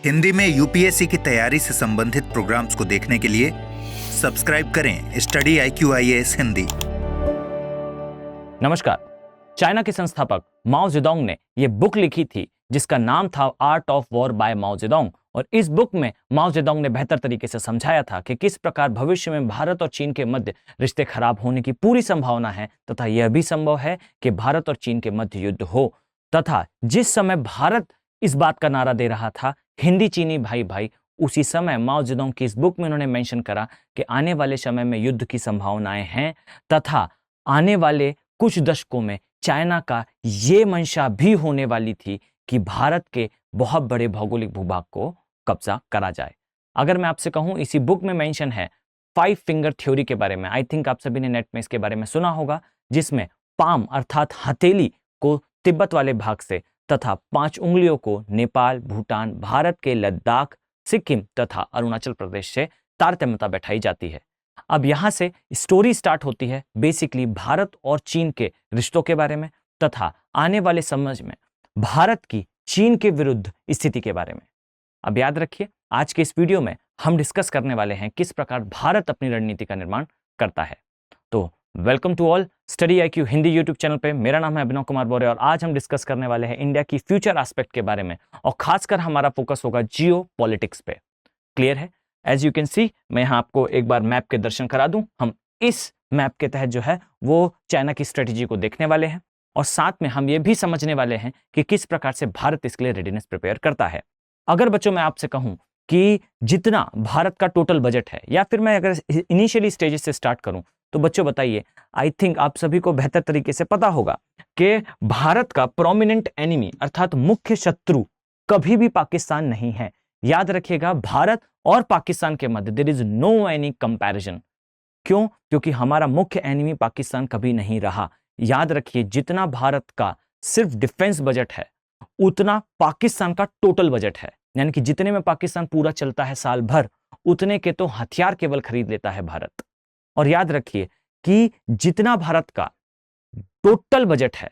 हिंदी में यूपीएससी की तैयारी से संबंधित प्रोग्राम्स को देखने के लिए सब्सक्राइब करें स्टडी IQ IAS हिंदी। नमस्कार। चाइना के संस्थापक माओ जेडोंग ने यह बुक लिखी थी जिसका नाम था art of war by Mao Zedong. और इस बुक में माओ जेडोंग ने बेहतर तरीके से समझाया था कि किस प्रकार भविष्य में भारत और चीन के मध्य रिश्ते खराब होने की पूरी संभावना है तथा यह भी संभव है कि भारत और चीन के मध्य युद्ध हो। तथा जिस समय भारत इस बात का नारा दे रहा था हिंदी चीनी भाई भाई, उसी समय माओ जेडोंग की इस बुक में उन्होंने मेंशन करा कि आने वाले समय में युद्ध की संभावनाएं हैं तथा आने वाले कुछ दशकों में चाइना का ये मंशा भी होने वाली थी कि भारत के बहुत बड़े भौगोलिक भूभाग को कब्जा करा जाए। अगर मैं आपसे कहूं, इसी बुक में मेंशन है 5 फिंगर थ्योरी के बारे में। आई थिंक आप सभी ने नेट में इसके बारे में सुना होगा, जिसमें पाम अर्थात हथेली को तिब्बत वाले भाग से तथा 5 उंगलियों को नेपाल, भूटान, भारत के लद्दाख, सिक्किम तथा अरुणाचल प्रदेश से तारतम्यता बैठाई जाती है। अब यहां से स्टोरी स्टार्ट होती है बेसिकली भारत और चीन के रिश्तों के बारे में तथा आने वाले समय में भारत की चीन के विरुद्ध स्थिति के बारे में। अब याद रखिए, आज के इस वीडियो में हम डिस्कस करने वाले हैं किस प्रकार भारत अपनी रणनीति का निर्माण करता है। तो welcome to all study IQ Hindi YouTube channel पे। मेरा नाम है अभिनव कुमार बोरे और आज हम डिस्कस करने वाले हैं इंडिया की फ्यूचर एस्पेक्ट के बारे में और खासकर हमारा फोकस होगा जियो पॉलिटिक्स पे। क्लियर है? एज यू कैन सी, मैं यहाँ आपको एक बार मैप के दर्शन करा दूं। हम इस मैप के तहत जो है वो चाइना की स्ट्रेटेजी को देखने वाले हैं और साथ में हम ये भी समझने वाले हैं कि किस प्रकार से भारत इसके लिए रेडीनेस प्रिपेयर करता है। अगर बच्चों मैं आपसे कहूं कि जितना भारत का टोटल बजट है, या फिर मैं अगर इनिशियली स्टेजेस से स्टार्ट करूं, तो बच्चों बताइए, आई थिंक आप सभी को बेहतर तरीके से पता होगा कि भारत का प्रोमिनेंट एनिमी अर्थात मुख्य शत्रु कभी भी पाकिस्तान नहीं है। याद रखिएगा, भारत और पाकिस्तान के मध्य there is no any comparison. क्यों? क्योंकि हमारा मुख्य एनिमी पाकिस्तान कभी नहीं रहा। याद रखिए, जितना भारत का सिर्फ डिफेंस बजट है उतना पाकिस्तान का टोटल बजट है। यानी कि जितने में पाकिस्तान पूरा चलता है साल भर, उतने के तो हथियार केवल खरीद लेता है भारत। और याद रखिए कि जितना भारत का टोटल बजट है,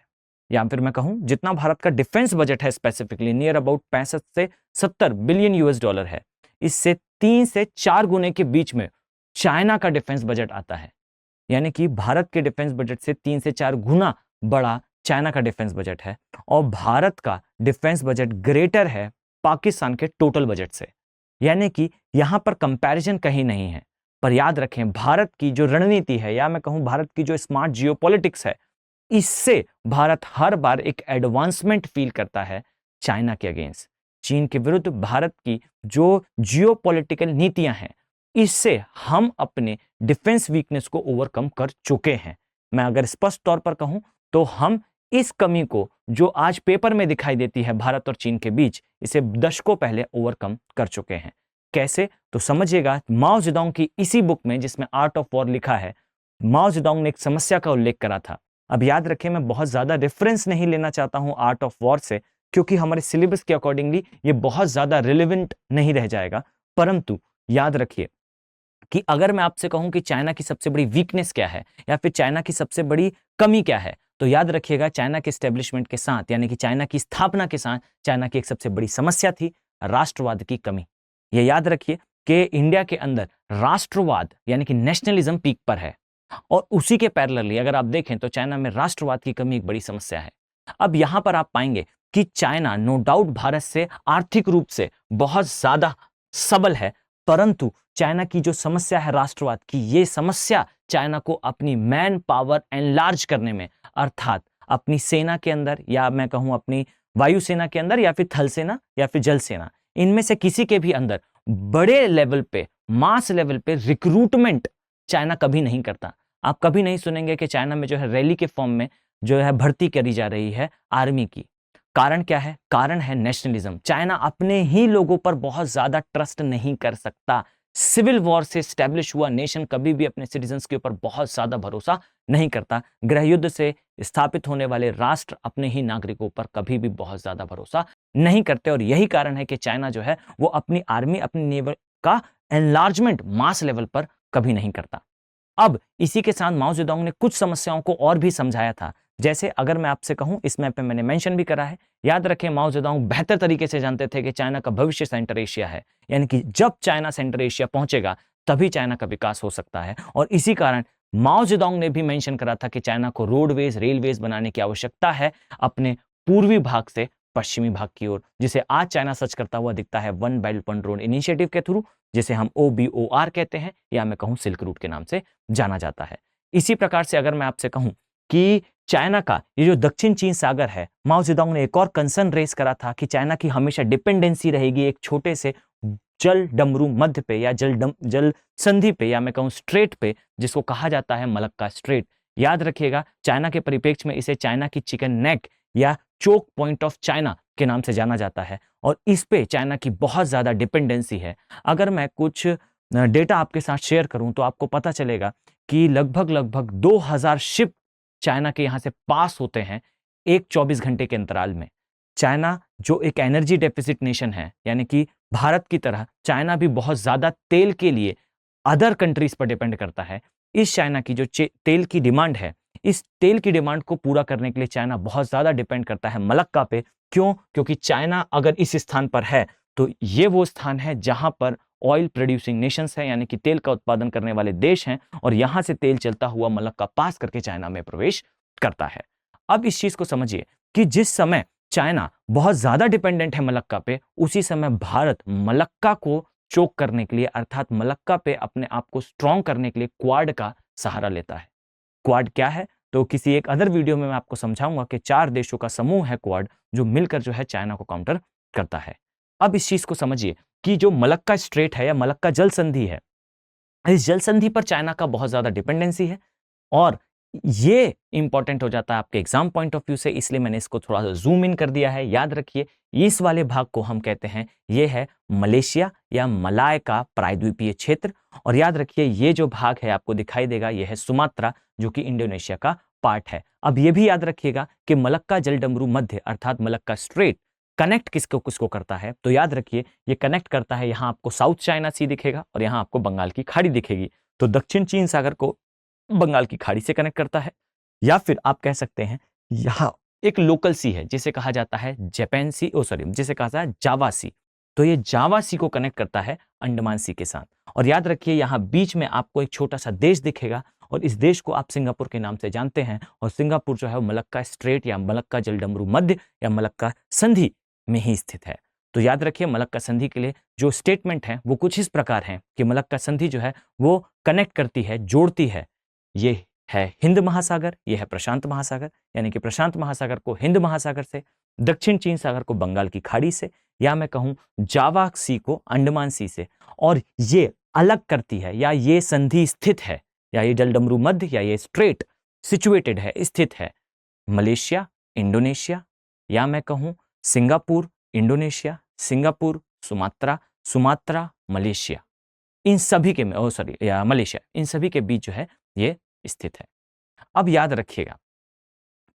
या फिर मैं कहूं जितना भारत का डिफेंस बजट है स्पेसिफिकली नियर अबाउट 65 से 70 बिलियन US डॉलर है, इससे 3 से 4 गुने के बीच में चाइना का डिफेंस बजट आता है। यानी कि भारत के डिफेंस बजट से 3 से 4 गुना बड़ा चाइना का डिफेंस बजट है और भारत का डिफेंस बजट ग्रेटर है पाकिस्तान के टोटल बजट से। यानी कि यहां पर कंपैरिजन कहीं नहीं है। पर याद रखें, भारत की जो रणनीति है, या मैं कहूं भारत की जो स्मार्ट जियोपॉलिटिक्स है, इससे भारत हर बार एक एडवांसमेंट फील करता है चाइना के अगेंस्ट। चीन के विरुद्ध भारत की जो जियोपॉलिटिकल नीतियां हैं, इससे हम अपने डिफेंस वीकनेस को ओवरकम कर चुके हैं। मैं अगर स्पष्ट तौर पर कहूं तो हम इस कमी को जो आज पेपर में दिखाई देती है भारत और चीन के बीच, इसे दशकों पहले ओवरकम कर चुके हैं। कैसे? तो समझिएगा, माओ जेडोंग की इसी बुक में जिसमें आर्ट ऑफ वॉर लिखा है, माओ जेडोंग ने एक समस्या का उल्लेख करा था। अब याद रखें, मैं बहुत ज्यादा रेफरेंस नहीं लेना चाहता हूं आर्ट ऑफ वॉर से, क्योंकि हमारे सिलेबस के अकॉर्डिंगली ये बहुत ज्यादा रिलेवेंट नहीं रह जाएगा। परंतु याद रखिए कि अगर मैं आपसे कहूं कि चाइना की सबसे बड़ी वीकनेस क्या है या फिर चाइना की सबसे बड़ी कमी क्या है, तो याद रखिएगा चाइना के एस्टेब्लिशमेंट के साथ, यानी कि चाइना की स्थापना के साथ, चाइना की एक सबसे बड़ी समस्या थी राष्ट्रवाद की कमी। यह याद रखिए कि इंडिया के अंदर राष्ट्रवाद यानी कि नेशनलिज्म पीक पर है और उसी के पैरेलली अगर आप देखें तो चाइना में राष्ट्रवाद की कमी एक बड़ी समस्या है। अब यहां पर आप पाएंगे कि चाइना नो डाउट भारत से आर्थिक रूप से बहुत ज्यादा सबल है, परंतु चाइना की जो समस्या है राष्ट्रवाद की, ये समस्या चाइना को अपनी मैन पावर एनलार्ज करने में, अर्थात अपनी सेना के अंदर, या मैं कहूं अपनी वायुसेना के अंदर, या फिर थल सेना या फिर जल सेना, इनमें से किसी के भी अंदर बड़े लेवल पे, मास लेवल पे रिक्रूटमेंट चाइना कभी नहीं करता। आप कभी नहीं सुनेंगे कि चाइना में जो है रैली के फॉर्म में जो है भर्ती करी जा रही है आर्मी की। कारण क्या है? कारण है नेशनलिज्म। चाइना अपने ही लोगों पर बहुत ज्यादा ट्रस्ट नहीं कर सकता। सिविल वॉर से स्टैब्लिश हुआ नेशन कभी भी अपने सिटीजन्स के ऊपर बहुत ज्यादा भरोसा नहीं करता। गृह युद्ध से स्थापित होने वाले राष्ट्र अपने ही नागरिकों पर कभी भी बहुत ज्यादा भरोसा नहीं करते और यही कारण है कि चाइना जो है वो अपनी आर्मी, अपनी नेवल का एनलार्जमेंट मास लेवल पर कभी नहीं करता। अब इसी के साथ माओ जेडोंग ने कुछ समस्याओं को और भी समझाया था जैसे अगर मैं आपसे कहूं, इस मैप पे मैंने मेंशन भी करा है, याद रखें माओ जेडोंग बेहतर तरीके से जानते थे कि चाइना का भविष्य सेंटर एशिया है, यानी कि जब चाइना सेंटर एशिया पहुंचेगा तभी चाइना का विकास हो सकता है। और इसी कारण माओ जेडोंग ने भी मेंशन करा था कि चाइना को रोडवेज, रेलवेज बनाने की आवश्यकता है अपने पूर्वी भाग से पश्चिमी भाग की ओर, जिसे आज चाइना सर्च करता हुआ दिखता है one belt one road initiative के थ्रू, जिसे हम OBOR कहते हैं या मैं कहूं सिल्क रूट के नाम से जाना जाता है। इसी प्रकार से अगर मैं आपसे कहूं कि चाइना का ये जो दक्षिण चीन सागर है, माओ जेडोंग ने एक और कंसर्न रेस करा था कि चाइना की हमेशा डिपेंडेंसी रहेगी एक छोटे से जल डमरू मध्य पे या जल संधि पे या मैं कहूं स्ट्रेट पे, जिसको कहा जाता है मलक्का स्ट्रेट। याद रखिएगा, चाइना के परिप्रेक्ष्य में इसे चाइना की चिकन नेक या चोक पॉइंट ऑफ चाइना के नाम से जाना जाता है और इस पे चाइना की बहुत ज्यादा डिपेंडेंसी है। अगर मैं कुछ डेटा आपके साथ शेयर करूं तो आपको पता चलेगा कि लगभग 2000 शिप चाइना के यहां से पास होते हैं एक 24 घंटे के अंतराल में। चाइना जो एक एनर्जी डेफिसिट नेशन है, यानी कि भारत की तरह चाइना भी बहुत ज्यादा तेल के लिए अदर कंट्रीज पर डिपेंड करता है। इस चाइना की जो तेल की डिमांड है, इस तेल की डिमांड को पूरा करने के लिए चाइना बहुत ज्यादा डिपेंड करता है मलक्का पे। क्यों? क्योंकि चाइना अगर इस स्थान पर है तो ये वो स्थान है जहां पर ऑयल प्रोड्यूसिंग नेशंस है, यानी कि तेल का उत्पादन करने वाले देश हैं, और यहां से तेल चलता हुआ मलक्का पास करके चाइना में प्रवेश करता है। अब इस चीज को समझिए कि जिस समय चाइना बहुत ज्यादा डिपेंडेंट है मलक्का पे, उसी समय भारत मलक्का को चोक करने के लिए अर्थात मलक्का पे अपने आप को स्ट्रॉन्ग करने के लिए क्वाड का सहारा लेता है। क्वाड क्या है तो किसी एक अदर वीडियो में मैं आपको समझाऊंगा कि 4 देशों का समूह है क्वाड, जो मिलकर जो है चाइना को काउंटर करता है। अब इस चीज को समझिए कि जो मलक्का स्ट्रेट है या मलक्का जल संधि है, इस जल संधि पर चाइना का बहुत ज्यादा डिपेंडेंसी है और ये इंपॉर्टेंट हो जाता है आपके एग्जाम पॉइंट ऑफ व्यू से, इसलिए मैंने इसको थोड़ा सा जूम इन कर दिया है। याद रखिए, इस वाले भाग को हम कहते हैं ये है मलेशिया या मलाय का प्रायद्वीपीय क्षेत्र, और याद रखिए ये जो भाग है आपको दिखाई देगा ये है सुमात्रा, जो कि इंडोनेशिया का पार्ट है। अब ये भी याद रखिएगा कि मलक्का जलडमरू मध्य अर्थात मलक्का स्ट्रेट कनेक्ट किसको किसको करता है, तो याद रखिए ये कनेक्ट करता है, यहां आपको साउथ चाइना सी दिखेगा और यहां आपको बंगाल की खाड़ी दिखेगी, तो दक्षिण चीन सागर को बंगाल की खाड़ी से कनेक्ट करता है। या फिर आप कह सकते हैं यहां एक लोकल सी है जिसे कहा जाता है जापान सी, जिसे कहा जाता है जावा सी, तो ये जावा सी को कनेक्ट करता है अंडमान सी के साथ। और याद रखिए यहां बीच में आपको एक छोटा सा देश दिखेगा और इस देश को आप सिंगापुर के नाम से जानते हैं, और सिंगापुर जो है वो मलक्का स्ट्रेट या मलक्का जलडमरू मध्य या मलक्का संधि में ही स्थित है। तो याद रखिए मलक्का संधि के लिए जो स्टेटमेंट है वो कुछ इस प्रकार है कि मलक्का संधि जो है वो कनेक्ट करती है, जोड़ती है, ये है हिंद महासागर, ये है प्रशांत महासागर, यानी कि प्रशांत महासागर को हिंद महासागर से, दक्षिण चीन सागर को बंगाल की खाड़ी से, या मैं कहूं जावा सी को अंडमान सी से, और ये अलग करती है या ये संधि स्थित है या ये जलडमरू मध्य या ये स्ट्रेट सिचुएटेड है, स्थित है मलेशिया, इंडोनेशिया, या मैं कहूं Singapore, Indonesia, Singapore, Sumatra, Sumatra, Malaysia, इन सभी के या मलेशिया, इन सभी के बीच जो है ये स्थित है। अब याद रखिएगा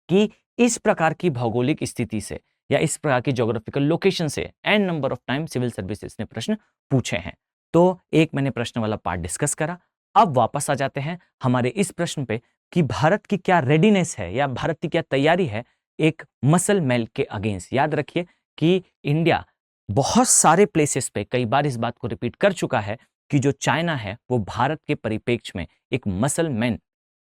कि इस प्रकार की भौगोलिक स्थिति से या इस प्रकार की ज्योग्राफिकल लोकेशन से N number of time civil services ने प्रश्न पूछे हैं। तो एक मैंने प्रश्न वाला पार्ट डिस्कस करा, अब वापस आ जाते हैं हमारे इस प्रश्न पे कि भारत की क्या रेडीनेस है या भारत की क्या तैयारी है एक मसल मेल के अगेंस्ट। याद रखिए कि इंडिया बहुत सारे प्लेसेस पे कई बार इस बात को रिपीट कर चुका है कि जो चाइना है वो भारत के परिप्रेक्ष्य में एक मसल मैन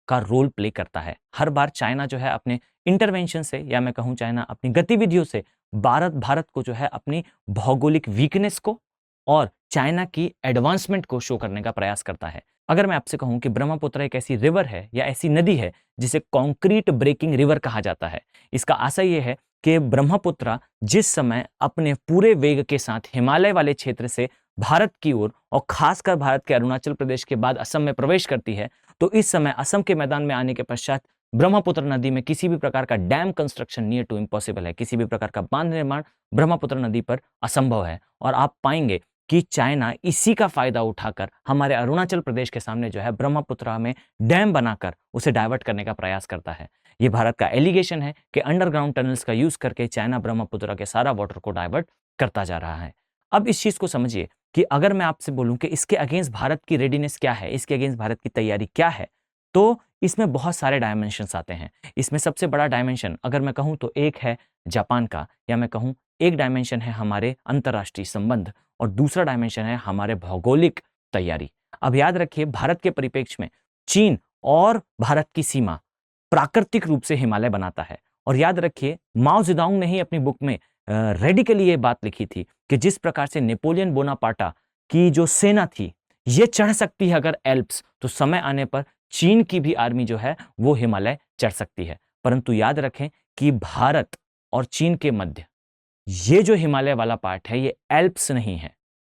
का रोल प्ले करता है। हर बार चाइना जो है अपने इंटरवेंशन से या मैं कहूं चाइना अपनी गतिविधियों से भारत को जो है अपनी भौगोलिक वीकनेस को और चाइना की एडवांसमेंट को शो करने का प्रयास करता है। अगर मैं आपसे कहूं कि ब्रह्मपुत्र एक ऐसी रिवर है या ऐसी नदी है जिसे कॉन्क्रीट ब्रेकिंग रिवर कहा जाता है, इसका आशय यह है कि ब्रह्मपुत्र जिस समय अपने पूरे वेग के साथ हिमालय वाले क्षेत्र से भारत की ओर और खासकर भारत के अरुणाचल प्रदेश के बाद असम में प्रवेश करती है, तो इस समय असम के मैदान में आने के पश्चात ब्रह्मपुत्र नदी में किसी भी प्रकार का dam construction near to impossible है, किसी भी प्रकार का बांध निर्माण ब्रह्मपुत्र नदी पर असंभव है। और आप पाएंगे कि चाइना इसी का फायदा उठाकर हमारे अरुणाचल प्रदेश के सामने जो है ब्रह्मपुत्र में डैम बनाकर उसे डाइवर्ट करने का प्रयास करता है। यह भारत का एलिगेशन है कि अंडरग्राउंड टनल्स का यूज करके चाइना ब्रह्मपुत्र के सारा वाटर को डाइवर्ट करता जा रहा है। अब इस चीज को समझिए कि अगर मैं आपसे बोलूं कि इसके अगेंस्ट भारत की रेडीनेस क्या है, इसके अगेंस्ट भारत की तैयारी क्या है, तो इसमें बहुत सारे डायमेंशंस आते हैं। इसमें सबसे बड़ा डायमेंशन अगर मैं कहूँ तो एक है जापान का, या मैं कहूँ एक डायमेंशन है हमारे अंतर्राष्ट्रीय संबंध और दूसरा डायमेंशन है हमारे भौगोलिक तैयारी। अब याद रखिए, भारत के परिप्रेक्ष्य में चीन और भारत की सीमा प्राकृतिक रूप से हिमालय बनाता है। और याद रखिए, माओ जेडोंग ने ही अपनी बुक में रेडिकली ये बात लिखी थी कि जिस प्रकार से नेपोलियन बोनापार्टा की जो सेना थी ये चढ़ सकती है अगर एल्प्स, तो समय आने पर चीन की भी आर्मी जो है वो हिमालय चढ़ सकती है। परंतु याद रखें कि भारत और चीन के मध्य ये जो हिमालय वाला पार्ट है ये एल्प्स नहीं है,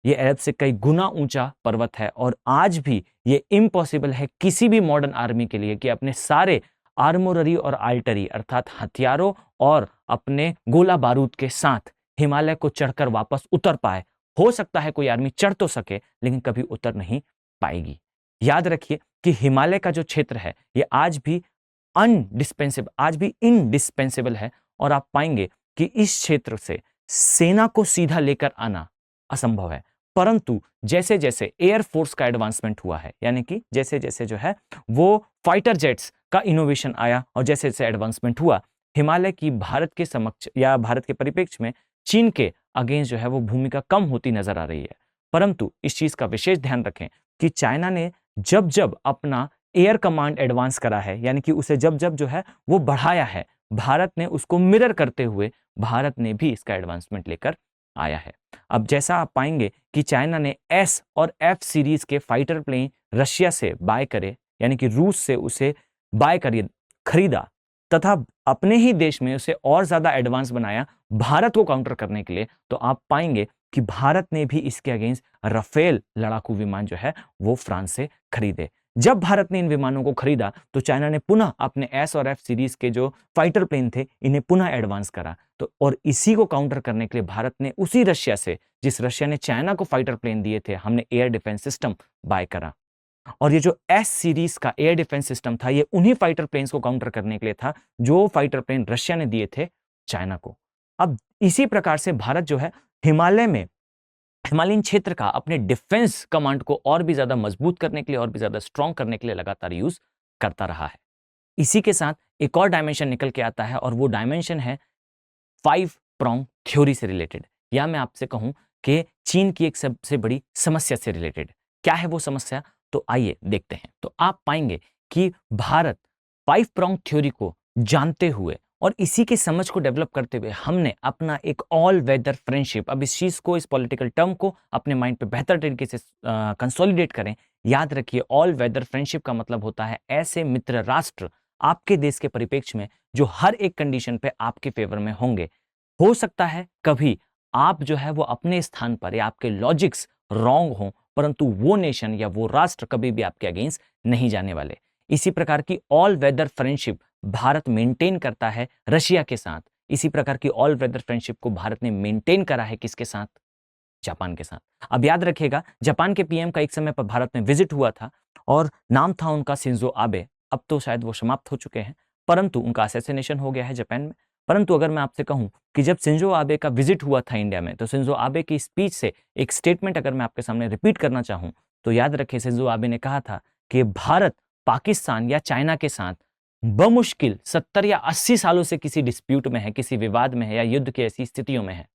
ये एल्प्स से कई गुना ऊंचा पर्वत है। और आज भी ये इम्पॉसिबल है किसी भी मॉडर्न आर्मी के लिए कि अपने सारे आर्मोररी और आर्टरी अर्थात हथियारों और अपने गोला बारूद के साथ हिमालय को चढ़कर वापस उतर पाए। हो सकता है कोई आर्मी चढ़ तो सके लेकिन कभी उतर नहीं पाएगी। याद रखिए कि हिमालय का जो क्षेत्र है ये आज भी इनडिस्पेंसेबल है और आप पाएंगे कि इस क्षेत्र से सेना को सीधा लेकर आना असंभव है। परंतु जैसे जैसे एयरफोर्स का एडवांसमेंट हुआ है, यानी कि जैसे जैसे जो है वो फाइटर जेट्स का इनोवेशन आया और जैसे जैसे एडवांसमेंट हुआ, हिमालय की भारत के समक्ष या भारत के परिप्रेक्ष्य में चीन के अगेंस्ट जो है वो भूमिका कम होती नजर आ रही है। परंतु इस चीज का विशेष ध्यान रखें कि चाइना ने जब जब अपना एयर कमांड एडवांस करा है, यानी कि उसे जब जब जो है वो बढ़ाया है, भारत ने उसको मिरर करते हुए भारत ने भी इसका एडवांसमेंट लेकर आया है। अब जैसा आप पाएंगे कि चाइना ने एस और एफ सीरीज के फाइटर प्लेन रशिया से बाय करे, यानी कि रूस से उसे बाय करिए खरीदा तथा अपने ही देश में उसे और ज्यादा एडवांस बनाया भारत को काउंटर करने के लिए, तो आप पाएंगे कि भारत ने भी इसके अगेंस्ट राफेल लड़ाकू विमान जो है वो फ्रांस से खरीदे। जब भारत ने इन विमानों को खरीदा तो चाइना ने पुनः अपने एस और एफ सीरीज के जो फाइटर प्लेन थे इन्हें पुनः एडवांस करा। तो और इसी को काउंटर करने के लिए भारत ने उसी रशिया से, जिस रशिया ने चाइना को फाइटर प्लेन दिए थे, हमने एयर डिफेंस सिस्टम बाय करा। और ये जो एस सीरीज का एयर डिफेंस सिस्टम था ये उन्हीं फाइटर प्लेन्स को काउंटर करने के लिए था जो फाइटर प्लेन रशिया ने दिए थे चाइना को। अब इसी प्रकार से भारत जो है हिमालयन क्षेत्र का अपने डिफेंस कमांड को और भी ज्यादा मजबूत करने के लिए, और भी ज्यादा स्ट्रांग करने के लिए लगातार यूज करता रहा है। इसी के साथ एक और डायमेंशन निकल के आता है और वो डायमेंशन है 5 prong थ्योरी से रिलेटेड, या मैं आपसे कहूं कि चीन की एक सबसे बड़ी समस्या से रिलेटेड। क्या है वो समस्या, तो आइए देखते हैं। तो आप पाएंगे कि भारत 5 prong थ्योरी को जानते हुए और इसी के समझ को डेवलप करते हुए हमने अपना एक ऑल वेदर फ्रेंडशिप, अब इस चीज को, इस पॉलिटिकल टर्म को अपने माइंड पे बेहतर तरीके से कंसोलिडेट करें। याद रखिए, ऑल वेदर फ्रेंडशिप का मतलब होता है ऐसे मित्र राष्ट्र आपके देश के परिप्रेक्ष्य में जो हर एक कंडीशन पे आपके फेवर में होंगे। हो सकता है कभी आप जो है वो अपने स्थान पर या आपके लॉजिक्स रॉन्ग हो, परंतु वो नेशन या वो राष्ट्र कभी भी आपके अगेंस्ट नहीं जाने वाले। इसी प्रकार की all weather friendship Bharat maintain करता है रशिया के साथ। इसी प्रकार की ऑल वेदर फ्रेंडशिप को भारत ने मेंटेन करा है किसके साथ, जापान के साथ। अब याद रखिएगा, जापान के पीएम का एक समय पर भारत में विजिट हुआ था और नाम था उनका शिंजो आबे। अब तो शायद वो समाप्त हो चुके हैं, परंतु उनका असैसिनेशन हो गया है जापान में। परंतु अगर मैं आपसे कहूं कि जब शिंजो आबे का विजिट हुआ था इंडिया में, तो शिंजो आबे की स्पीच से एक स्टेटमेंट अगर मैं आपके सामने रिपीट करना चाहूं तो याद रखिए, शिंजो आबे ने कहा था कि भारत पाकिस्तान या चाइना के साथ बमुश्किल 70 या 80 सालों से किसी डिस्प्यूट में है, किसी विवाद में है या युद्ध की ऐसी स्थितियों में है।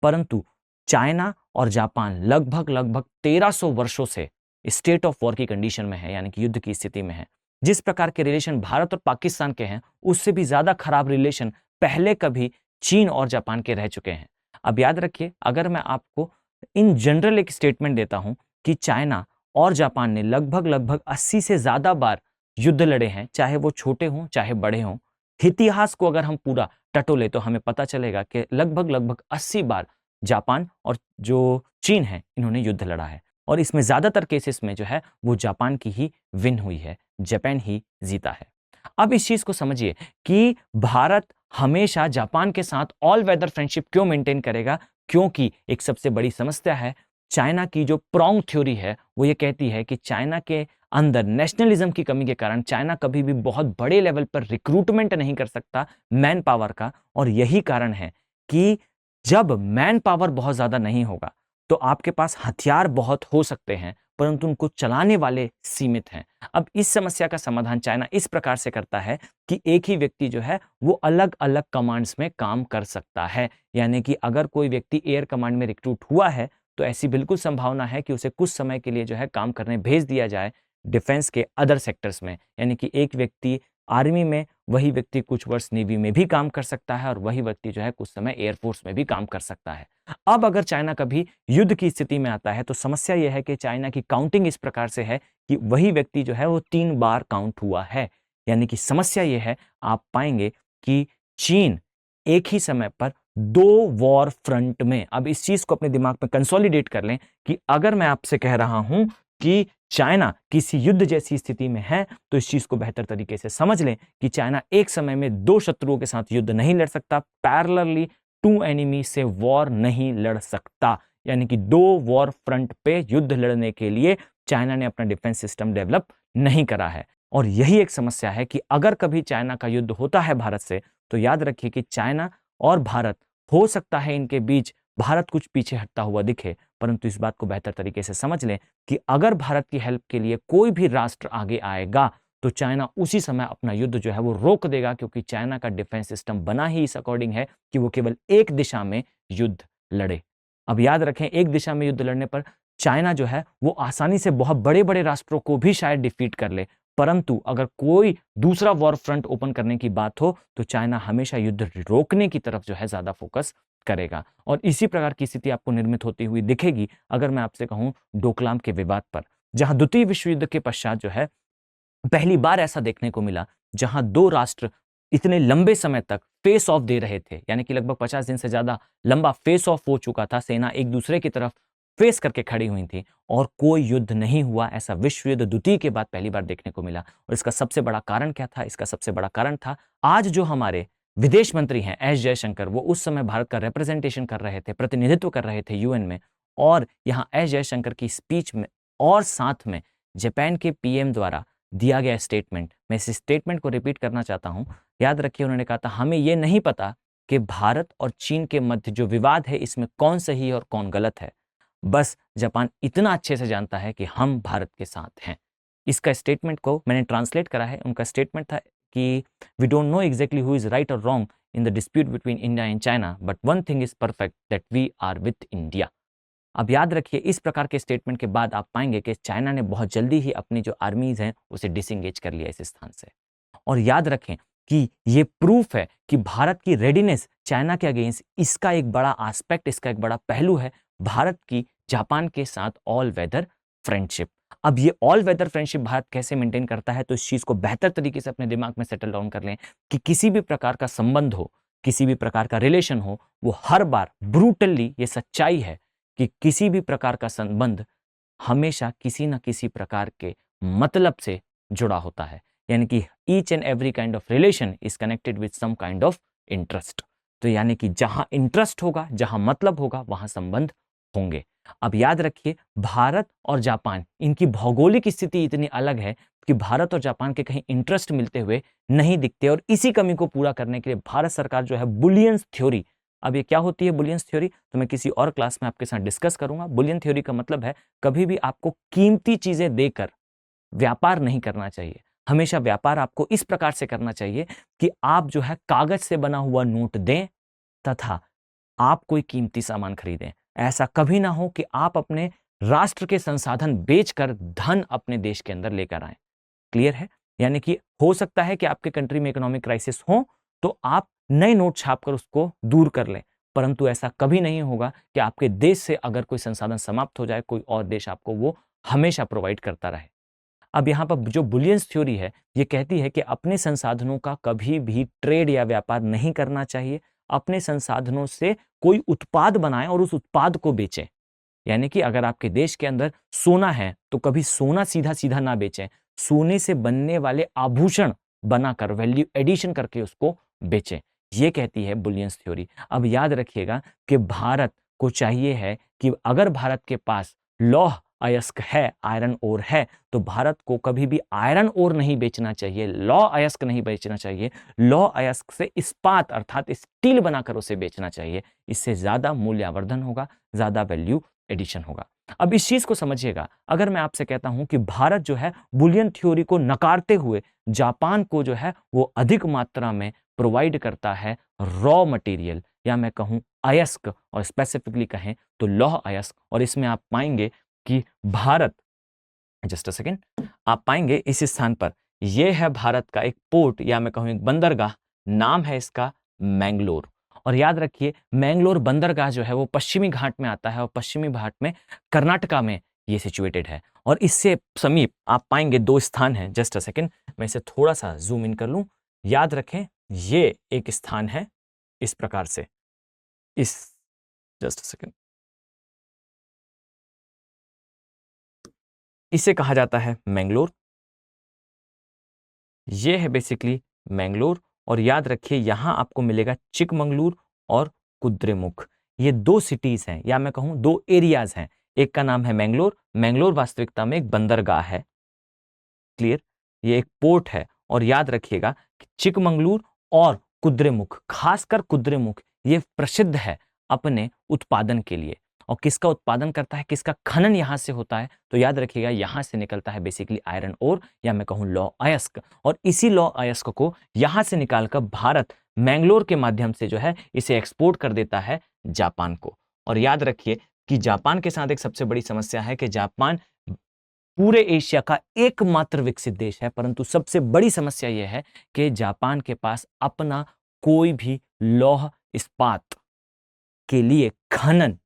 परंतु चाइना और जापान लगभग 1300 वर्षों से स्टेट ऑफ वॉर की कंडीशन में है, यानी कि युद्ध की स्थिति में है। जिस प्रकार के रिलेशन भारत और पाकिस्तान के हैं उससे भी ज्यादा खराब रिलेशन पहले कभी चीन और जापान के रह चुके हैं। अब याद रखिए, अगर मैं आपको इन जनरल एक स्टेटमेंट देता हूं कि चाइना और जापान ने लगभग 80 से ज्यादा बार युद्ध लड़े हैं, चाहे वो छोटे हों चाहे बड़े हों। इतिहास को अगर हम पूरा टटोले तो हमें पता चलेगा कि लगभग 80 बार जापान और जो चीन है इन्होंने युद्ध लड़ा है, और इसमें ज्यादातर केसेस में जो है वो जापान की ही विन हुई है, जापान ही जीता है। अब इस चीज को समझिए कि भारत हमेशा जापान के साथ ऑल वेदर फ्रेंडशिप क्यों मेंटेन करेगा, क्योंकि एक सबसे बड़ी समस्या है चाइना की जो प्रॉन्ग थ्योरी है वो ये कहती है कि चाइना के अंदर नेशनलिज्म की कमी के कारण चाइना कभी भी बहुत बड़े लेवल पर रिक्रूटमेंट नहीं कर सकता मैन पावर का। और यही कारण है कि जब मैन पावर बहुत ज्यादा नहीं होगा तो आपके पास हथियार बहुत हो सकते हैं, परंतु उनको चलाने वाले सीमित हैं। अब इस समस्या का समाधान चाइना इस प्रकार से करता है कि एक ही व्यक्ति जो है वो अलग अलग कमांड्स में काम कर सकता है। यानी कि अगर कोई व्यक्ति एयर कमांड में रिक्रूट हुआ है तो ऐसी बिल्कुल संभावना है कि उसे कुछ समय के लिए जो है काम करने भेज दिया जाए डिफेंस के अदर सेक्टर्स में। यानी कि एक व्यक्ति आर्मी में, वही व्यक्ति कुछ वर्ष नेवी में भी काम कर सकता है और वही व्यक्ति जो है कुछ समय एयरफोर्स में भी काम कर सकता है। अब अगर चाइना कभी युद्ध की स्थिति में आता है तो समस्या यह है कि चाइना की काउंटिंग इस प्रकार से है कि वही व्यक्ति जो है वो 3 बार काउंट हुआ है। यानी कि समस्या यह है, आप पाएंगे कि चीन एक ही समय पर 2 वॉर फ्रंट में, अब इस चीज को अपने दिमाग में कंसोलिडेट कर लें कि अगर मैं आपसे कह रहा हूं कि चाइना किसी युद्ध जैसी स्थिति में है तो इस चीज को बेहतर तरीके से समझ लें कि चाइना एक समय में 2 शत्रुओं के साथ युद्ध नहीं लड़ सकता, पैरेलली 2 एनिमी से वॉर नहीं लड़ सकता। यानी कि 2 वॉर फ्रंट पे युद्ध लड़ने के लिए चाइना ने अपना डिफेंस सिस्टम डेवलप नहीं करा है। और यही एक समस्या है कि अगर कभी चाइना का युद्ध होता है भारत से तो याद रखिए कि चाइना और भारत, हो सकता है इनके बीच भारत कुछ पीछे हटता हुआ दिखे, परंतु इस बात को बेहतर तरीके से समझ लें कि अगर भारत की हेल्प के लिए कोई भी राष्ट्र आगे आएगा तो चाइना उसी समय अपना युद्ध जो है वो रोक देगा, क्योंकि चाइना का डिफेंस सिस्टम बना ही इस अकॉर्डिंग है कि वो केवल एक दिशा में युद्ध लड़े। अब याद रखें, एक दिशा में युद्ध लड़ने पर चाइना जो है वो आसानी से बहुत बड़े बड़े राष्ट्रों को भी शायद डिफीट कर ले, परंतु अगर कोई दूसरा वॉर फ्रंट ओपन करने की बात हो तो चाइना हमेशा युद्ध रोकने की तरफ जो है ज्यादा फोकस करेगा। और इसी प्रकार की स्थिति आपको निर्मित होती हुई दिखेगी अगर मैं आपसे कहूं डोकलाम के विवाद पर, जहां द्वितीय विश्व युद्ध के पश्चात जो है पहली बार ऐसा देखने को मिला जहां 2 राष्ट्र इतने लंबे समय तक फेस ऑफ दे रहे थे। यानी कि लगभग 50 दिन से ज्यादा लंबा फेस ऑफ हो चुका था, सेना एक दूसरे की तरफ फेस करके खड़ी हुई थी और कोई युद्ध नहीं हुआ। ऐसा विश्व युद्ध द्वितीय के बाद पहली बार देखने को मिला। और इसका सबसे बड़ा कारण क्या था? इसका सबसे बड़ा कारण था आज जो हमारे विदेश मंत्री हैं एस जयशंकर, वो उस समय भारत का रिप्रेजेंटेशन कर रहे थे, प्रतिनिधित्व कर रहे थे यूएन में। और यहां एस जयशंकर की स्पीच में और साथ में जापान के पीएम द्वारा दिया गया स्टेटमेंट, मैं इस स्टेटमेंट को रिपीट करना चाहता हूं। याद रखिए, उन्होंने कहा था हमें यह नहीं पता कि भारत और चीन के मध्य जो विवाद है इसमें कौन सही और कौन गलत है, बस जापान इतना अच्छे से जानता है कि हम भारत के साथ हैं। इसका स्टेटमेंट को मैंने ट्रांसलेट करा है। उनका स्टेटमेंट था कि we don't know exactly who is right और wrong in the dispute between India and China, but one thing is perfect that we are with India. अब याद रखिए, इस प्रकार के स्टेटमेंट के बाद आप पाएंगे कि चाइना ने बहुत जल्दी ही अपनी जो आर्मीज हैं उसे डिसएंगेज कर लिया इस स्थान से। और याद रखें कि ये प्रूफ है कि भारत की रेडीनेस चाइना के अगेंस्ट, इसका एक बड़ा एस्पेक्ट, इसका एक बड़ा पहलू है भारत की जापान के साथ ऑल वेदर फ्रेंडशिप। अब ये ऑल वेदर फ्रेंडशिप भारत कैसे मेंटेन करता है, तो इस चीज को बेहतर तरीके से अपने दिमाग में सेटल डाउन कर लें कि किसी भी प्रकार का संबंध हो, किसी भी प्रकार का रिलेशन हो, वो हर बार ब्रूटली, ये सच्चाई है कि किसी भी प्रकार का संबंध हमेशा किसी न किसी प्रकार के मतलब से जुड़ा होता है। यानी कि each and every kind of relation is connected with some kind of interest. तो यानी कि जहां इंटरेस्ट होगा, जहां मतलब होगा, वहां संबंध होंगे। अब याद रखिए, भारत और जापान, इनकी भौगोलिक स्थिति इतनी अलग है कि भारत और जापान के कहीं इंटरेस्ट मिलते हुए नहीं दिखते। और इसी कमी को पूरा करने के लिए भारत सरकार जो है बुलियन थ्योरी, अब ये क्या होती है बुलियन थ्योरी, तो मैं किसी और क्लास में आपके साथ डिस्कस करूंगा। बुलियन थ्योरी का मतलब है कभी भी आपको कीमती चीजें देकर व्यापार नहीं करना चाहिए। हमेशा व्यापार आपको इस प्रकार से करना चाहिए कि आप जो है कागज से बना हुआ नोट दें तथा आप कोई कीमती सामान खरीदें। ऐसा कभी ना हो कि आप अपने राष्ट्र के संसाधन बेचकर धन अपने देश के अंदर लेकर आए। क्लियर है? यानी कि हो सकता है कि आपके कंट्री में इकोनॉमिक क्राइसिस हो तो आप नए नोट छापकर उसको दूर कर लें, परंतु ऐसा कभी नहीं होगा कि आपके देश से अगर कोई संसाधन समाप्त हो जाए, कोई और देश आपको वो हमेशा प्रोवाइड करता रहे। अब यहाँ पर जो बुलियंस थ्योरी है, ये कहती है कि अपने संसाधनों का कभी भी ट्रेड या व्यापार नहीं करना चाहिए। अपने संसाधनों से कोई उत्पाद बनाएं और उस उत्पाद को बेचें। यानी कि अगर आपके देश के अंदर सोना है तो कभी सोना सीधा सीधा ना बेचें, सोने से बनने वाले आभूषण बनाकर वैल्यू एडिशन करके उसको बेचें। ये कहती है बुलियंस थ्योरी। अब याद रखिएगा कि भारत को चाहिए है कि अगर भारत के पास लौह अयस्क है, आयरन ओर है, तो भारत को कभी भी आयरन ओर नहीं बेचना चाहिए, लौह अयस्क नहीं बेचना चाहिए। लौह अयस्क से इस्पात अर्थात स्टील बनाकर उसे बेचना चाहिए। इससे ज्यादा मूल्यवर्धन होगा, ज्यादा वैल्यू एडिशन होगा। अब इस चीज को समझिएगा, अगर मैं आपसे कहता हूं कि भारत जो है बुलियन थ्योरी को नकारते हुए जापान को जो है वो अधिक मात्रा में प्रोवाइड करता है रॉ मटेरियल, या मैं कहूं अयस्क, और स्पेसिफिकली कहें तो लौह अयस्क, और इसमें आप पाएंगे कि भारत, जस्ट अ सेकेंड, आप पाएंगे इस स्थान पर यह है भारत का एक पोर्ट या मैं कहूं एक बंदरगाह, नाम है इसका मैंगलोर। और याद रखिए मैंगलोर बंदरगाह जो है वो पश्चिमी घाट में आता है, और पश्चिमी घाट में कर्नाटका में ये सिचुएटेड है। और इससे समीप आप पाएंगे दो स्थान हैं, जस्ट अ सेकेंड मैं इसे थोड़ा सा जूम इन कर लूं। याद रखें ये एक स्थान है इस प्रकार से, इस, जस्ट अ सेकेंड, इसे कहा जाता है मैंगलोर। ये है बेसिकली मैंगलोर। और याद रखिए यहां आपको मिलेगा चिकमंगलुर और कुद्रेमुख, ये दो सिटीज हैं या मैं कहूं दो एरियाज हैं। एक का नाम है मैंगलोर, मैंगलोर वास्तविकता में एक बंदरगाह है, क्लियर, ये एक पोर्ट है। और याद रखिएगा कि चिकमंगलुर और कुद्रेमुख, खासकर कुद्रेमुख, ये प्रसिद्ध है अपने उत्पादन के लिए। और किसका उत्पादन करता है, किसका खनन यहां से होता है, तो याद रखिएगा यहां से निकलता है बेसिकली आयरन ओर या मैं कहूं लौह अयस्क। और इसी लौह अयस्क को यहां से निकालकर भारत मैंगलोर के माध्यम से जो है इसे एक्सपोर्ट कर देता है जापान को। और याद रखिए कि जापान के साथ एक सबसे बड़ी समस्या है कि जापान पूरे एशिया का एकमात्र विकसित देश है, परंतु सबसे बड़ी समस्या यह है कि जापान के पास अपना कोई भी लौह इस्पात के लिए खनन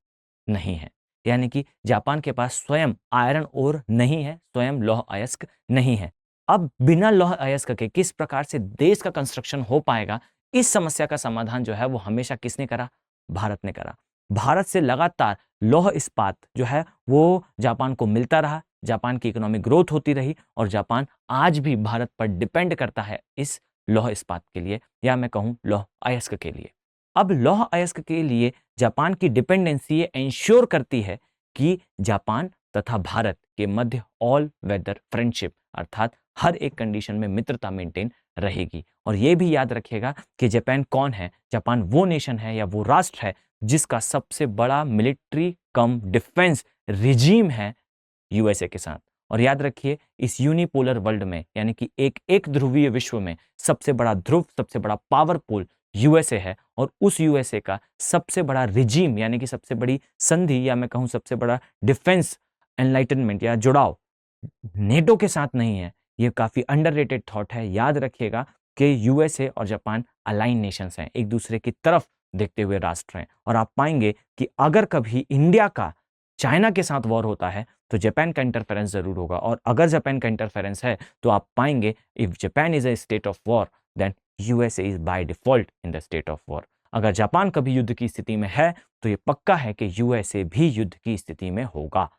नहीं है, यानी कि जापान के पास स्वयं आयरन ओर नहीं है, स्वयं लौह अयस्क नहीं है। अब बिना लौह अयस्क के किस प्रकार से देश का कंस्ट्रक्शन हो पाएगा, इस समस्या का समाधान जो है वो हमेशा किसने करा, भारत ने करा। भारत से लगातार लौह इस्पात जो है वो जापान को मिलता रहा, जापान की इकोनॉमिक ग्रोथ होती रही, और जापान आज भी भारत पर डिपेंड करता है इस लौह इस्पात के लिए या मैं कहूं लौह अयस्क के लिए। अब लौह अयस्क के लिए जापान की डिपेंडेंसी ये इंश्योर करती है कि जापान तथा भारत के मध्य ऑल वेदर फ्रेंडशिप, अर्थात हर एक कंडीशन में मित्रता मेंटेन रहेगी। और ये भी याद रखिएगा कि जापान कौन है, जापान वो नेशन है या वो राष्ट्र है जिसका सबसे बड़ा मिलिट्री कम डिफेंस रिजीम है यूएसए के साथ। और याद रखिए इस यूनिपोलर वर्ल्ड में, यानी कि एक ध्रुवीय विश्व में सबसे बड़ा ध्रुव, सबसे बड़ा पावर पोल यूएसए है, और उस यूएसए का सबसे बड़ा रिजीम यानी कि सबसे बड़ी संधि या मैं कहूं सबसे बड़ा डिफेंस एनलाइटनमेंट या जुड़ाव नेटो के साथ नहीं है। ये काफी अंडररेटेड थॉट है। याद रखिएगा कि यूएसए और जापान अलाइन नेशंस हैं, एक दूसरे की तरफ देखते हुए राष्ट्र हैं। और आप पाएंगे कि अगर कभी इंडिया का चाइना के साथ वॉर होता है तो जापान का इंटरफेरेंस जरूर होगा, और अगर जापान का इंटरफेरेंस है तो आप पाएंगे if Japan is a state of war then USA is by default in the state of war. अगर जापान कभी युद्ध की स्थिति में है तो ये पक्का है कि यूएसए भी युद्ध की स्थिति में होगा।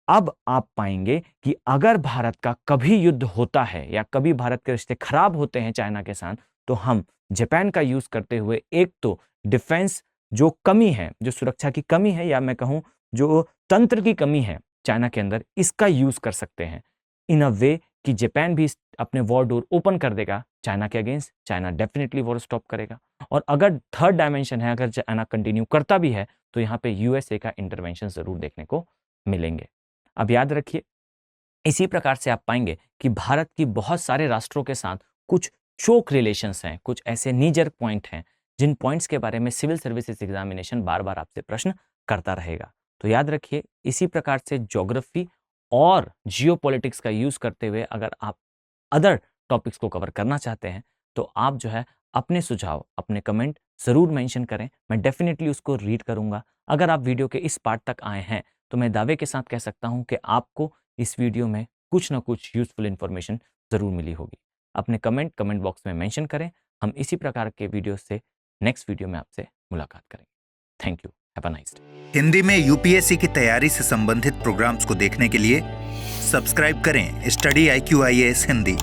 अब आप पाएंगे कि अगर भारत का कभी युद्ध होता है या कभी भारत के रिश्ते खराब होते हैं चाइना के साथ, तो हम जापान का यूज करते हुए एक तो डिफेंस जो कमी है, जो सुरक्षा की कमी है या मैं कहूं जो तंत्र की कमी है चाइना के अंदर, इसका यूज कर सकते हैं इन अ वे कि जापान भी अपने वॉर डोर ओपन कर देगा चाइना के against, China definitely war stop करेगा। और अगर थर्ड डायमेंशन है, अगर चाइना कंटिन्यू करता भी है तो यहाँ पे यूएसए का इंटरवेंशन जरूर देखने को मिलेंगे। अब याद रखिए इसी प्रकार से आप पाएंगे कि भारत की बहुत सारे राष्ट्रों के साथ कुछ चोक रिलेशंस हैं, कुछ ऐसे नीजर पॉइंट हैं जिन पॉइंट्स के बारे में सिविल सर्विसेज एग्जामिनेशन बार बार आपसे प्रश्न करता रहेगा। तो याद रखिए इसी प्रकार से ज्योग्राफी और जियोपॉलिटिक्स का यूज करते हुए अगर आप अदर टॉपिक्स को कवर करना चाहते हैं तो आप जो है अपने सुझाव, अपने कमेंट जरूर मेंशन करें, मैं डेफिनेटली उसको रीड करूंगा। अगर आप वीडियो के इस पार्ट तक आए हैं तो मैं दावे के साथ कह सकता हूं कि आपको इस वीडियो में कुछ ना कुछ यूजफुल इंफॉर्मेशन जरूर मिली होगी। अपने कमेंट बॉक्स में मेंशन करें। हम इसी प्रकार के वीडियो से नेक्स्ट वीडियो में आपसे मुलाकात करेंगे। Thank you, have a nice day. Hindi में यूपीएससी की तैयारी से संबंधित प्रोग्राम्स को देखने के लिए सब्सक्राइब करें स्टडी IQ IAS हिंदी।